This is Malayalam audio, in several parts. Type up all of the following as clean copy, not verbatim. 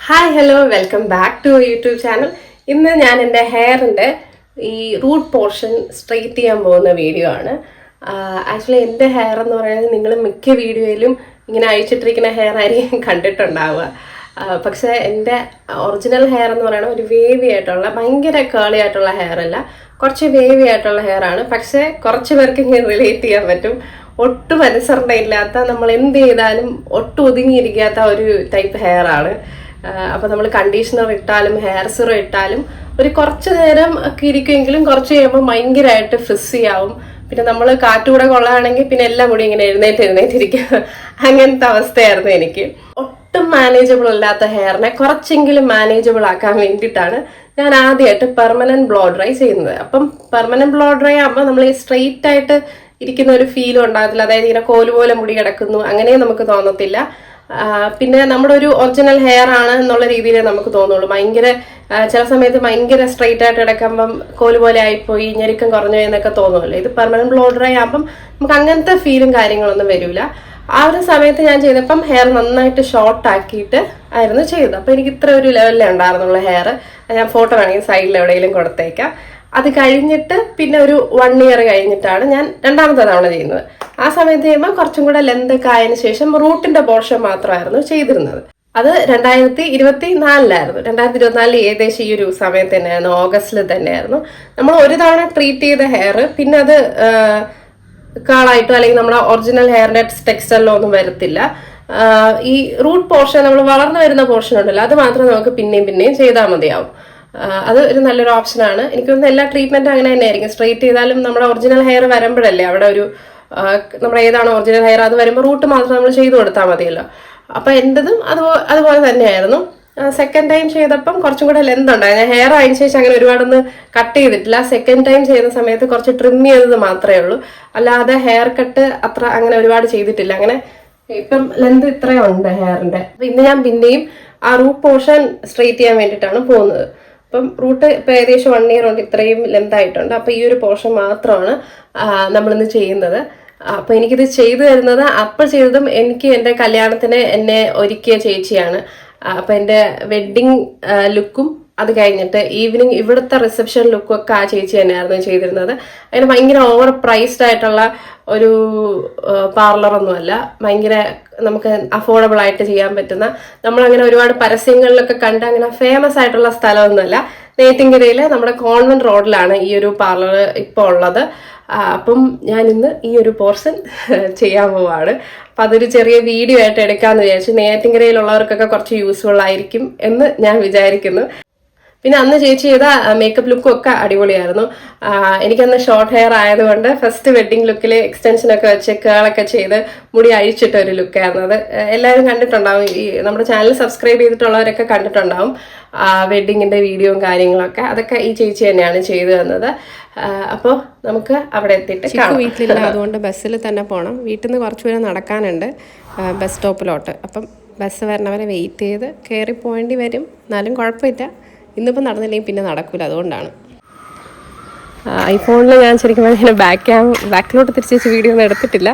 Hi hello welcome back to YouTube channel. ഇന്ന് ഞാൻ എൻ്റെ ഹെയറിൻ്റെ ഈ റൂട്ട് പോർഷൻ സ്ട്രെയിറ്റ് ചെയ്യാൻ പോകുന്ന വീഡിയോ ആണ്. ആക്ച്വലി എൻ്റെ ഹെയർ എന്ന് പറയുന്നത് നിങ്ങൾ മിക്ക വീഡിയോയിലും ഇങ്ങനെ അഴിച്ചിട്ടിരിക്കുന്ന ഹെയർ ആയിരിക്കും കണ്ടിട്ടുണ്ടാവുക. പക്ഷേ എൻ്റെ ഒറിജിനൽ ഹെയർ എന്ന് പറയുന്നത് ഒരു വേവി ആയിട്ടുള്ള ഭയങ്കര കേളി ആയിട്ടുള്ള ഹെയർ അല്ല, കുറച്ച് വേവി ആയിട്ടുള്ള ഹെയർ ആണ്. പക്ഷേ കുറച്ച് പേർക്ക് ഇങ്ങനെ റിലേറ്റ് ചെയ്യാൻ പറ്റും. ഒട്ടും അനുസരണ ഇല്ലാത്ത, നമ്മൾ എന്ത് ചെയ്താലും ഒട്ടും ഒതുങ്ങിയിരിക്കാത്ത ഒരു ടൈപ്പ് ഹെയർ ആണ്. അപ്പോൾ നമ്മൾ കണ്ടീഷണർ ഇട്ടാലും ഹെയർ സിറം ഇട്ടാലും ഒരു കുറച്ച് നേരം ഒക്കെ ഇരിക്കുമെങ്കിലും കുറച്ച് കഴിയുമ്പോൾ ഭയങ്കരമായിട്ട് ഫ്രിസ്സി ആവും. പിന്നെ നമ്മൾ കാറ്റുകൂടെ കൊള്ളാണെങ്കിൽ പിന്നെ എല്ലാം കൂടി ഇങ്ങനെ എഴുന്നേറ്റിരിക്കുക, അങ്ങനത്തെ അവസ്ഥയായിരുന്നു എനിക്ക്. ഒട്ടും മാനേജബിൾ അല്ലാത്ത ഹെയറിനെ കുറച്ചെങ്കിലും മാനേജബിൾ ആക്കാൻ വേണ്ടിയിട്ടാണ് ഞാൻ ആദ്യമായിട്ട് പെർമനന്റ് ബ്ലോ ഡ്രൈ ചെയ്യുന്നത്. അപ്പം പെർമനന്റ് ബ്ലോ ഡ്രൈ ആകുമ്പോൾ നമ്മൾ ഈ സ്ട്രെയിറ്റ് ആയിട്ട് ഇരിക്കുന്ന ഒരു ഫീലും ഉണ്ടാകത്തില്ല. അതായത് ഇങ്ങനെ കോല് പോലെ മുടി കിടക്കുന്നു അങ്ങനെയും നമുക്ക് തോന്നത്തില്ല. പിന്നെ നമ്മുടെ ഒരു ഒറിജിനൽ ഹെയർ ആണ് എന്നുള്ള രീതിയിലേ നമുക്ക് തോന്നുള്ളൂ. ചില സമയത്ത് ഭയങ്കര സ്ട്രെയിറ്റ് ആയിട്ട് കിടക്കുമ്പം കോല് പോലെ ആയിപ്പോയി, ഞെരുക്കം കുറഞ്ഞു എന്നൊക്കെ തോന്നുമല്ലോ. ഇത് പെർമനന്റ് ബ്ലോ ഡ്രൈ ആകുമ്പം നമുക്ക് അങ്ങനത്തെ ഫീലും കാര്യങ്ങളൊന്നും വരില്ല. ആ ഒരു സമയത്ത് ഞാൻ ചെയ്തപ്പം ഹെയർ നന്നായിട്ട് ഷോർട്ട് ആക്കിയിട്ട് ആയിരുന്നു ചെയ്തത്. അപ്പം എനിക്ക് ഇത്ര ഒരു ലെവലിലേ ഉണ്ടായിരുന്നുള്ളൂ ഹെയർ. ഞാൻ ഫോട്ടോ വേണമെങ്കിൽ സൈഡിൽ എവിടെയെങ്കിലും കൊടുത്തേക്കാം. അത് കഴിഞ്ഞിട്ട് പിന്നെ ഒരു 1 ഇയർ കഴിഞ്ഞിട്ടാണ് ഞാൻ രണ്ടാമത്തെ തവണ ചെയ്യുന്നത്. ആ സമയത്ത് ചെയ്യുമ്പോൾ കുറച്ചും കൂടെ ലെന്ത് ഒക്കെ ആയതിനു ശേഷം റൂട്ടിന്റെ പോർഷൻ മാത്രമായിരുന്നു ചെയ്തിരുന്നത്. അത് 2024 2024 ഏകദേശം ഈ ഒരു സമയത്ത് തന്നെയായിരുന്നു, ഓഗസ്റ്റിൽ തന്നെയായിരുന്നു. നമ്മൾ ഒരു തവണ ട്രീറ്റ് ചെയ്ത ഹെയർ പിന്നെ അത് കാളായിട്ടോ അല്ലെങ്കിൽ നമ്മുടെ ഒറിജിനൽ ഹെയറിന്റെ ടെക്സ്റ്ററിലോ ഒന്നും വരത്തില്ല. ഈ റൂട്ട് പോർഷൻ, നമ്മൾ വളർന്നു വരുന്ന പോർഷൻ ഉണ്ടല്ലോ, അത് മാത്രം നമുക്ക് പിന്നെയും ചെയ്താൽ മതിയാവും. അത് ഒരു നല്ലൊരു ഓപ്ഷനാണ്. എനിക്ക് തോന്നുന്നു എല്ലാ ട്രീറ്റ്മെന്റും അങ്ങനെ തന്നെ ആയിരിക്കും. സ്ട്രെയിറ്റ് ചെയ്താലും നമ്മുടെ ഒറിജിനൽ ഹെയർ വരുമ്പോഴല്ലേ അവിടെ ഒരു നമ്മുടെ ഏതാണോ ഒറിജിനൽ ഹെയർ അത് വരുമ്പോൾ റൂട്ട് മാത്രം നമ്മൾ ചെയ്തു കൊടുത്താൽ മതിയല്ലോ. അപ്പൊ എന്റതും അതുപോലെ തന്നെയായിരുന്നു. സെക്കൻഡ് ടൈം ചെയ്തപ്പം കുറച്ചും കൂടെ ലെന്ത് ഉണ്ടായിരുന്നു. ഞാൻ ഹെയർ അതിന് ശേഷം അങ്ങനെ ഒരുപാടൊന്നും കട്ട് ചെയ്തിട്ടില്ല. സെക്കൻഡ് ടൈം ചെയ്യുന്ന സമയത്ത് കുറച്ച് ട്രിം ചെയ്തത് മാത്രമേ ഉള്ളൂ. അല്ലാതെ ഹെയർ കട്ട് അത്ര അങ്ങനെ ഒരുപാട് ചെയ്തിട്ടില്ല. അങ്ങനെ ഇപ്പം ലെന്ത് ഇത്രയും ഉണ്ട് ഹെയറിന്റെ. അപ്പൊ ഇന്ന് ഞാൻ പിന്നെയും ആ റൂട്ട് പോർഷൻ സ്ട്രെയിറ്റ് ചെയ്യാൻ വേണ്ടിയിട്ടാണ് പോകുന്നത്. അപ്പം റൂട്ട് ഇപ്പം ഏകദേശം 1 ഇയർ കൊണ്ട് ഇത്രയും ലെന്ത് ആയിട്ടുണ്ട്. അപ്പം ഈ ഒരു പോർഷൻ മാത്രമാണ് നമ്മളിന്ന് ചെയ്യുന്നത്. അപ്പം എനിക്കിത് ചെയ്തു തരുന്നത്, അപ്പോൾ ചെയ്തതും എനിക്ക് എൻ്റെ കല്യാണത്തിന് എന്നെ ഒരുക്കിയ ചേച്ചിയാണ്. അപ്പം എൻ്റെ വെഡ്ഡിങ് ലുക്കും അത് കഴിഞ്ഞിട്ട് ഈവനിങ് ഇവിടുത്തെ റിസപ്ഷൻ ലുക്കും ഒക്കെ ആ ചേച്ചി തന്നെയായിരുന്നു ചെയ്തിരുന്നത്. അതിന് ഭയങ്കര ഓവർ പ്രൈസ്ഡ് ആയിട്ടുള്ള ഒരു പാർലറൊന്നുമല്ല, ഭയങ്കര നമുക്ക് അഫോർഡബിൾ ആയിട്ട് ചെയ്യാൻ പറ്റുന്ന, നമ്മളങ്ങനെ ഒരുപാട് പരസ്യങ്ങളിലൊക്കെ കണ്ട് അങ്ങനെ ഫേമസ് ആയിട്ടുള്ള സ്ഥലമൊന്നുമല്ല. നെയ്യാറ്റിൻകരയിലെ നമ്മുടെ കോൺവെന്റ് റോഡിലാണ് ഈ ഒരു പാർലർ ഇപ്പോൾ ഉള്ളത്. അപ്പം ഞാൻ ഇന്ന് ഈ ഒരു പോർഷൻ ചെയ്യാൻ പോവാണ്. അപ്പം അതൊരു ചെറിയ വീഡിയോ ആയിട്ട് എടുക്കാമെന്ന് വിചാരിച്ചു. നെയ്യാറ്റിൻകരയിലുള്ളവർക്കൊക്കെ കുറച്ച് യൂസ്ഫുൾ ആയിരിക്കും എന്ന് ഞാൻ വിചാരിക്കുന്നു. പിന്നെ അന്ന് ചേച്ചി ചെയ്ത മേക്കപ്പ് ലുക്കും ഒക്കെ അടിപൊളിയായിരുന്നു. എനിക്കന്ന് ഷോർട്ട് ഹെയർ ആയതുകൊണ്ട് ഫസ്റ്റ് വെഡ്ഡിങ് ലുക്കിൽ എക്സ്റ്റൻഷനൊക്കെ വെച്ച് കേളൊക്കെ ചെയ്ത് മുടി അഴിച്ചിട്ട ഒരു ലുക്കായിരുന്നു അത്. എല്ലാവരും കണ്ടിട്ടുണ്ടാവും, ഈ നമ്മുടെ ചാനൽ സബ്സ്ക്രൈബ് ചെയ്തിട്ടുള്ളവരൊക്കെ കണ്ടിട്ടുണ്ടാവും വെഡ്ഡിങ്ങിന്റെ വീഡിയോയും കാര്യങ്ങളൊക്കെ. അതൊക്കെ ഈ ചേച്ചി തന്നെയാണ് ചെയ്തു തന്നത്. അപ്പോൾ നമുക്ക് അവിടെ എത്തിയിട്ട് വീട്ടിലില്ല, അതുകൊണ്ട് ബസ്സിൽ തന്നെ പോകണം. വീട്ടിൽ നിന്ന് കുറച്ച് ദൂരം നടക്കാനുണ്ട് ബസ് സ്റ്റോപ്പിലോട്ട്. അപ്പം ബസ് വരണവരെ വെയിറ്റ് ചെയ്ത് കയറി പോകേണ്ടി വരും. എന്നാലും കുഴപ്പമില്ല, ഇന്നിപ്പോൾ നടന്നില്ലെങ്കിൽ പിന്നെ നടക്കില്ല, അതുകൊണ്ടാണ്. ഐഫോണിൽ ഞാൻ ശരിക്കും ഇങ്ങനെ ബാക്കിലോട്ട് തിരിച്ച് വെച്ച് വീഡിയോ ഒന്നും എടുത്തിട്ടില്ല.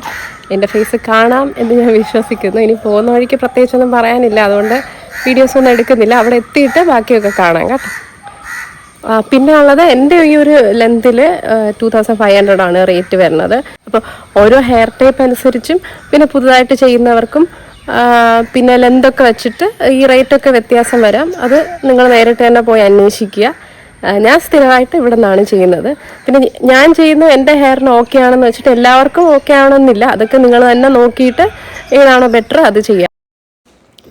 എൻ്റെ ഫേസ് കാണാം എന്ന് ഞാൻ വിശ്വസിക്കുന്നു. ഇനി പോകുന്ന വഴിക്ക് പ്രത്യേകിച്ചൊന്നും പറയാനില്ല, അതുകൊണ്ട് വീഡിയോസ് ഒന്നും എടുക്കുന്നില്ല. അവിടെ എത്തിയിട്ട് ബാക്കിയൊക്കെ കാണാം കേട്ടോ. പിന്നെ ഉള്ളത് എൻ്റെ ഈ ഒരു ലെന്തിൽ 2500 ആണ് റേറ്റ് വരുന്നത്. അപ്പോൾ ഓരോ ഹെയർ ടൈപ്പ് അനുസരിച്ചും പിന്നെ പുതുതായിട്ട് ചെയ്യുന്നവർക്കും പിന്നെ ലെന്തൊക്കെ വെച്ചിട്ട് ഈ റേറ്റൊക്കെ വ്യത്യാസം വരാം. അത് നിങ്ങൾ നേരിട്ട് തന്നെ പോയി അന്വേഷിക്കുക. ഞാൻ സ്ഥിരമായിട്ട് ഇവിടെ നിന്നാണ് ചെയ്യുന്നത്. പിന്നെ ഞാൻ ചെയ്യുന്ന എൻ്റെ ഹെയറിന് ഓക്കെ ആണെന്ന് വെച്ചിട്ട് എല്ലാവർക്കും ഓക്കെ ആണെന്നില്ല. അതൊക്കെ നിങ്ങൾ തന്നെ നോക്കിയിട്ട് ഏതാണോ ബെറ്റർ അത് ചെയ്യാം.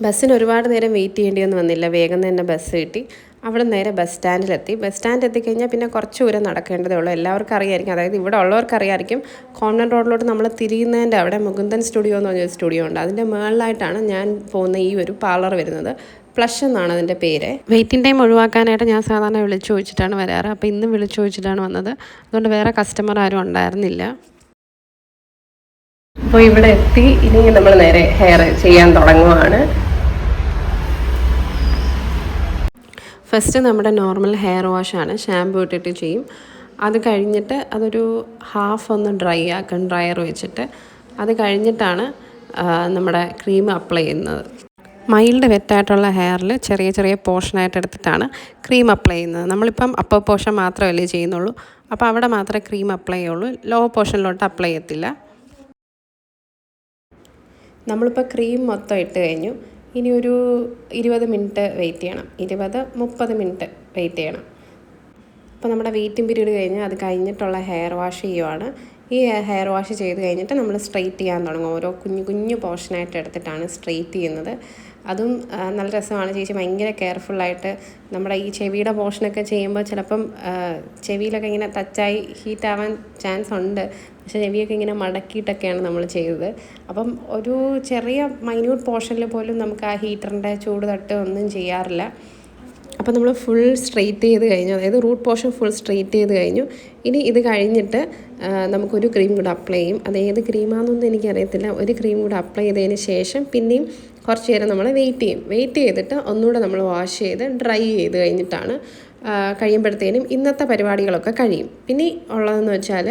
ബസ്സിന് ഒരുപാട് നേരം വെയിറ്റ് ചെയ്യേണ്ടിയൊന്നും വന്നില്ല. വേഗം തന്നെ ബസ് കിട്ടി. അവിടെ നേരെ ബസ് സ്റ്റാൻഡിലെത്തി. ബസ് സ്റ്റാൻഡ് എത്തിക്കഴിഞ്ഞാൽ പിന്നെ കുറച്ച് ദൂരം നടക്കേണ്ടതേ ഉള്ളൂ. എല്ലാവർക്കും അറിയായിരിക്കും, അതായത് ഇവിടെ ഉള്ളവർക്ക് അറിയായിരിക്കും. കോൺവെന്റ് റോഡിലോട്ട് നമ്മൾ തിരിയുന്നതിൻ്റെ അവിടെ മുകുന്ദൻ സ്റ്റുഡിയോ എന്ന് പറഞ്ഞൊരു സ്റ്റുഡിയോ ഉണ്ട്. അതിൻ്റെ മുകളിലായിട്ടാണ് ഞാൻ പോകുന്ന ഈ ഒരു പാർലർ വരുന്നത്. പ്ലഷ് എന്നാണ് അതിൻ്റെ പേര്. വെയിറ്റിംഗ് ടൈം ഒഴിവാക്കാനായിട്ട് ഞാൻ സാധാരണ വിളിച്ചു ചോദിച്ചിട്ടാണ് വരാറ്. അപ്പോൾ ഇന്നും വിളിച്ചു ചോദിച്ചിട്ടാണ് വന്നത്. അതുകൊണ്ട് വേറെ കസ്റ്റമർ ആരും ഉണ്ടായിരുന്നില്ല. അപ്പോൾ ഇവിടെ എത്തി. ഇനി നമ്മൾ നേരെ ഹെയർ ചെയ്യാൻ തുടങ്ങുവാണ്. ഫസ്റ്റ് നമ്മുടെ നോർമൽ ഹെയർ വാഷാണ്, ഷാമ്പൂ ഇട്ടിട്ട് ചെയ്യും. അത് കഴിഞ്ഞിട്ട് അതൊരു ഹാഫ് ഒന്ന് ഡ്രൈ ഡ്രയർ വെച്ചിട്ട് അത് കഴിഞ്ഞിട്ടാണ് നമ്മുടെ ക്രീം അപ്ലൈ ചെയ്യുന്നത്. മൈൽഡ് വെറ്റായിട്ടുള്ള ഹെയറിൽ ചെറിയ ചെറിയ പോർഷനായിട്ട് എടുത്തിട്ടാണ് ക്രീം അപ്ലൈ ചെയ്യുന്നത്. നമ്മളിപ്പം അപ്പർ പോർഷൻ മാത്രമല്ലേ ചെയ്യുന്നുള്ളൂ, അപ്പോൾ അവിടെ മാത്രമേ ക്രീം അപ്ലൈ ചെയ്യുള്ളൂ, ലോ പോർഷനിലോട്ട് അപ്ലൈ ചെയ്യത്തില്ല. നമ്മളിപ്പോൾ ക്രീം മൊത്തം ഇട്ട് കഴിഞ്ഞു. ഇനി ഒരു 20 മിനിറ്റ് വെയിറ്റ് ചെയ്യണം, 20-30 മിനിറ്റ് വെയിറ്റ് ചെയ്യണം. അപ്പോൾ നമ്മുടെ വെയിറ്റിംഗ് പീരീഡ് കഴിഞ്ഞ് അത് കഴിഞ്ഞിട്ടുള്ള ഹെയർ വാഷ് ചെയ്യുവാണ്. ഈ ഹെയർ വാഷ് ചെയ്ത് കഴിഞ്ഞിട്ട് നമ്മൾ സ്ട്രെയിറ്റ് ചെയ്യാൻ തുടങ്ങും. ഓരോ കുഞ്ഞു കുഞ്ഞു പോർഷനായിട്ട് എടുത്തിട്ടാണ് സ്ട്രെയിറ്റ് ചെയ്യുന്നത്. അതും നല്ല രസമാണ്. ചേച്ചി ഭയങ്കര കെയർഫുള്ളായിട്ട് നമ്മുടെ ഈ ചെവിയുടെ പോർഷനൊക്കെ ചെയ്യുമ്പോൾ ചിലപ്പം ചെവിയിലൊക്കെ ഇങ്ങനെ ടച്ചായി ഹീറ്റാവാൻ ചാൻസ് ഉണ്ട്. പക്ഷേ ചെവിയൊക്കെ ഇങ്ങനെ മടക്കിയിട്ടൊക്കെയാണ് നമ്മൾ ചെയ്തത്. അപ്പം ഒരു ചെറിയ മൈന്യൂട്ട് പോർഷനിൽ പോലും നമുക്ക് ആ ഹീറ്ററിൻ്റെ ചൂട് തട്ട് ഒന്നും ചെയ്യാറില്ല. അപ്പോൾ നമ്മൾ ഫുൾ സ്ട്രെയിറ്റ് ചെയ്ത് കഴിഞ്ഞു, അതായത് റൂട്ട് പോർഷൻ ഫുൾ സ്ട്രെയിറ്റ് ചെയ്ത് കഴിഞ്ഞു. ഇനി ഇത് കഴിഞ്ഞിട്ട് നമുക്കൊരു ക്രീം കൂടെ അപ്ലൈ ചെയ്യും. അത് ഏത് ക്രീമാണെന്നൊന്നും എനിക്കറിയത്തില്ല. ഒരു ക്രീം കൂടെ അപ്ലൈ ചെയ്തതിന് ശേഷം പിന്നെയും കുറച്ച് നേരം നമ്മൾ വെയിറ്റ് ചെയ്യും. വെയിറ്റ് ചെയ്തിട്ട് ഒന്നുകൂടെ നമ്മൾ വാഷ് ചെയ്ത് ഡ്രൈ ചെയ്ത് കഴിഞ്ഞിട്ടാണ് കഴിയുമ്പോഴത്തേനും ഇന്നത്തെ പരിപാടികളൊക്കെ കഴിയും. പിന്നെ ഉള്ളതെന്ന് വെച്ചാൽ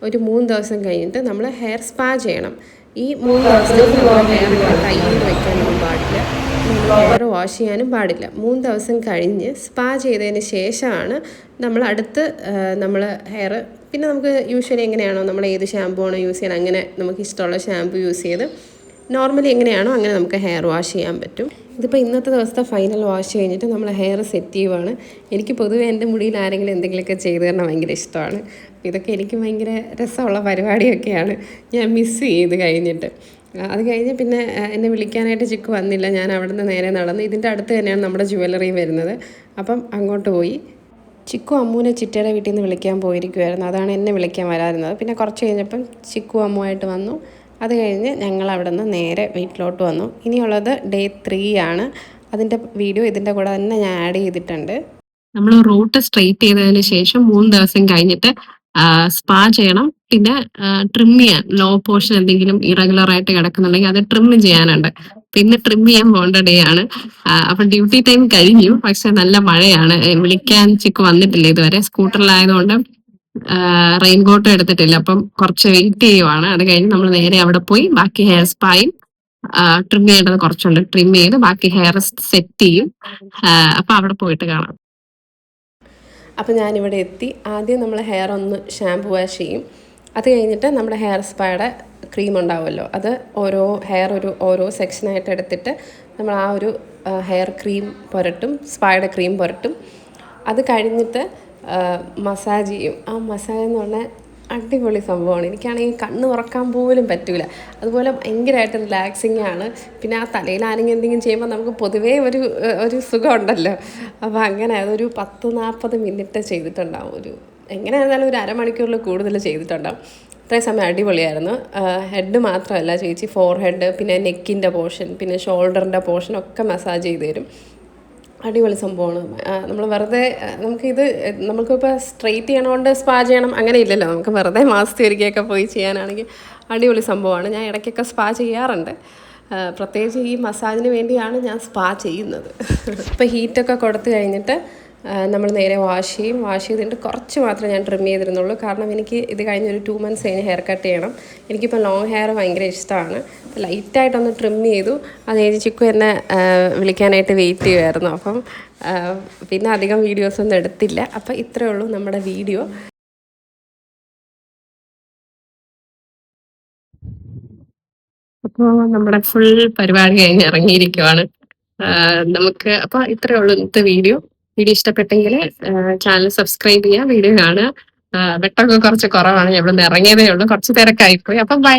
ഒരു 3 ദിവസം കഴിഞ്ഞിട്ട് നമ്മൾ ഹെയർ സ്പാ ചെയ്യണം. ഈ 3 ദിവസത്തേക്ക് നമ്മൾ ഹെയർ കയ്യിൽ വയ്ക്കാനൊന്നും പാടില്ല, ഹെയർ വാഷ് ചെയ്യാനും പാടില്ല. 3 ദിവസം കഴിഞ്ഞ് സ്പാ ചെയ്തതിന് ശേഷമാണ് നമ്മൾ അടുത്ത് നമ്മൾ ഹെയർ, പിന്നെ നമുക്ക് യൂഷ്വലി എങ്ങനെയാണോ നമ്മൾ ഏത് ഷാമ്പു ആണോ യൂസ് ചെയ്യാൻ അങ്ങനെ നമുക്ക് ഇഷ്ടമുള്ള ഷാമ്പു യൂസ് ചെയ്ത് നോർമലി എങ്ങനെയാണോ അങ്ങനെ നമുക്ക് ഹെയർ വാഷ് ചെയ്യാൻ പറ്റും. ഇതിപ്പോൾ ഇന്നത്തെ ദിവസത്തെ ഫൈനൽ വാഷ് കഴിഞ്ഞിട്ട് നമ്മൾ ഹെയർ സെറ്റ് ചെയ്യുവാണ്. എനിക്ക് പൊതുവേ എൻ്റെ മുടിയിൽ ആരെങ്കിലും എന്തെങ്കിലുമൊക്കെ ചെയ്ത് തരണം ഭയങ്കര ഇഷ്ടമാണ്. ഇതൊക്കെ എനിക്ക് ഭയങ്കര രസമുള്ള പരിപാടിയൊക്കെയാണ്. ഞാൻ മിസ് ചെയ്ത് കഴിഞ്ഞിട്ട് അത് കഴിഞ്ഞ് പിന്നെ എന്നെ വിളിക്കാനായിട്ട് ചിക്കു വന്നില്ല. ഞാൻ അവിടെ നിന്ന് നേരെ നടന്ന്, ഇതിൻ്റെ അടുത്ത് തന്നെയാണ് നമ്മുടെ ജുവല്ലറി വരുന്നത്. അപ്പം അങ്ങോട്ട് പോയി. ചിക്കു അമ്മൂനെ ചിറ്റയുടെ വീട്ടിൽ നിന്ന് വിളിക്കാൻ പോയിരിക്കുമായിരുന്നു. അതാണ് എന്നെ വിളിക്കാൻ വരാതിരുന്നത്. പിന്നെ കുറച്ച് കഴിഞ്ഞപ്പം ചിക്കു അമ്മുമായിട്ട് വന്നു. അത് കഴിഞ്ഞ് ഞങ്ങൾ അവിടെ നിന്ന് നേരെ വീട്ടിലോട്ട് വന്നു. ഇനിയുള്ളത് ഡേ 3 ആണ്. അതിൻ്റെ വീഡിയോ ഇതിൻ്റെ കൂടെ തന്നെ ഞാൻ ആഡ് ചെയ്തിട്ടുണ്ട്. നമ്മൾ റൂട്ട് സ്ട്രെയിറ്റ് ചെയ്തതിന് ശേഷം 3 ദിവസം കഴിഞ്ഞിട്ട് സ്പാ ചെയ്യണം. പിന്നെ ട്രിം ചെയ്യാൻ, ലോ പോർഷൻ എന്തെങ്കിലും ഇറഗുലർ ആയിട്ട് കിടക്കുന്നുണ്ടെങ്കിൽ അത് ട്രിം ചെയ്യാനുണ്ട്. പിന്നെ ട്രിം ചെയ്യാൻ പോകേണ്ട ഡേ ആണ്. അപ്പൊ ഡ്യൂട്ടി ടൈം കഴിഞ്ഞു, പക്ഷെ നല്ല മഴയാണ്. വിളിക്കാൻ ചിക്ക് വന്നിട്ടില്ല ഇതുവരെ, സ്കൂട്ടറിലായതുകൊണ്ട് റെയിൻകോട്ട് എടുത്തിട്ടില്ല. അപ്പം കുറച്ച് വെയിറ്റ് ചെയ്യുവാണ്. അത് കഴിഞ്ഞ് നമ്മൾ നേരെ അവിടെ പോയി ബാക്കി ഹെയർ സ്പായും ട്രിം ചെയ്യേണ്ടത് കുറച്ചുണ്ട്, ട്രിം ചെയ്ത് ബാക്കി ഹെയർ സെറ്റ് ചെയ്യും. അപ്പൊ അവിടെ പോയിട്ട് കാണാം. അപ്പോൾ ഞാനിവിടെ എത്തി. ആദ്യം നമ്മൾ ഹെയർ ഒന്ന് ഷാമ്പു വാഷ് ചെയ്യും. അത് കഴിഞ്ഞിട്ട് നമ്മുടെ ഹെയർ സ്പായുടെ ക്രീം ഉണ്ടാവുമല്ലോ, അത് ഓരോ സെക്ഷനായിട്ട് എടുത്തിട്ട് നമ്മൾ ആ ഒരു ഹെയർ ക്രീം പുരട്ടും, സ്പായുടെ ക്രീം പുരട്ടും. അത് കഴിഞ്ഞിട്ട് മസാജ് ചെയ്യും. ആ മസാജ് എന്ന് പറഞ്ഞാൽ അടിപൊളി സംഭവമാണ്. എനിക്കാണെങ്കിൽ കണ്ണ് തുറക്കാൻ പോലും പറ്റില്ല. അതുപോലെ ഭയങ്കരമായിട്ട് റിലാക്സിങ് ആണ്. പിന്നെ ആ തലയിൽ ആരെങ്കിലും എന്തെങ്കിലും ചെയ്യുമ്പോൾ നമുക്ക് പൊതുവേ ഒരു സുഖമുണ്ടല്ലോ. അപ്പോൾ അങ്ങനെ അതൊരു 10-40 മിനിറ്റ് ചെയ്തിട്ടുണ്ടാവും. എങ്ങനെയായിരുന്നാലും ഒരു അരമണിക്കൂറിൽ കൂടുതൽ ചെയ്തിട്ടുണ്ടാവും. അത്രയും സമയം അടിപൊളിയായിരുന്നു. ഹെഡ് മാത്രമല്ല, ചേച്ചി ഫോർ ഹെഡ്, പിന്നെ നെക്കിൻ്റെ പോർഷൻ, പിന്നെ ഷോൾഡറിൻ്റെ പോർഷനൊക്കെ മസാജ് ചെയ്ത് തരും. അടിപൊളി സംഭവമാണ്. നമ്മൾ വെറുതെ നമുക്കിപ്പോൾ സ്ട്രെയിറ്റ് ചെയ്യണോണ്ട് സ്പാ ചെയ്യണം അങ്ങനെ ഇല്ലല്ലോ. നമുക്ക് വെറുതെ മാസത്തിൽ ഒരിക്കലൊക്കെ പോയി ചെയ്യാനാണെങ്കിൽ അടിപൊളി സംഭവമാണ്. ഞാൻ ഇടയ്ക്കൊക്കെ സ്പാ ചെയ്യാറുണ്ട്. പ്രത്യേകിച്ച് ഈ മസാജിന് വേണ്ടിയാണ് ഞാൻ സ്പാ ചെയ്യുന്നത്. ഇപ്പോൾ ഹീറ്റൊക്കെ കൊടുത്തു കഴിഞ്ഞിട്ട് നമ്മൾ നേരെ വാഷ് ചെയ്യും. വാഷ് ചെയ്തിട്ട് കുറച്ച് മാത്രമേ ഞാൻ ട്രിം ചെയ്തിരുന്നുള്ളൂ. കാരണം എനിക്ക് ഇത് കഴിഞ്ഞൊരു 2 months കഴിഞ്ഞ് ഹെയർ കട്ട് ചെയ്യണം. എനിക്കിപ്പോൾ ലോങ് ഹെയർ ഭയങ്കര ഇഷ്ടമാണ്. ലൈറ്റായിട്ടൊന്ന് ട്രിം ചെയ്തു. അത് കഴിഞ്ഞ് ചിക്കു എന്നെ വിളിക്കാനായിട്ട് വെയിറ്റ് ചെയ്യുമായിരുന്നു. അപ്പം പിന്നെ അധികം വീഡിയോസൊന്നും എടുത്തില്ല. അപ്പോൾ ഇത്രയേ ഉള്ളൂ നമ്മുടെ വീഡിയോ. അപ്പോൾ നമ്മുടെ ഫുൾ പരിപാടി കഴിഞ്ഞ് ഇറങ്ങിയിരിക്കുവാണ്. നമുക്ക് അപ്പോൾ ഇത്രയേ ഉള്ളൂ ഇന്നത്തെ വീഡിയോ. ഇഷ്ടപ്പെട്ടെങ്കിൽ ചാനൽ സബ്സ്ക്രൈബ് ചെയ്യുക, വീഡിയോ കാണുക. വെട്ടമൊക്കെ കുറച്ച് കുറവാണ്, ഞാൻ ഇവിടെ നിന്ന് ഇറങ്ങിയതേ ഉള്ളൂ, കുറച്ച് തിരക്കായിപ്പോയി. അപ്പം ബൈ.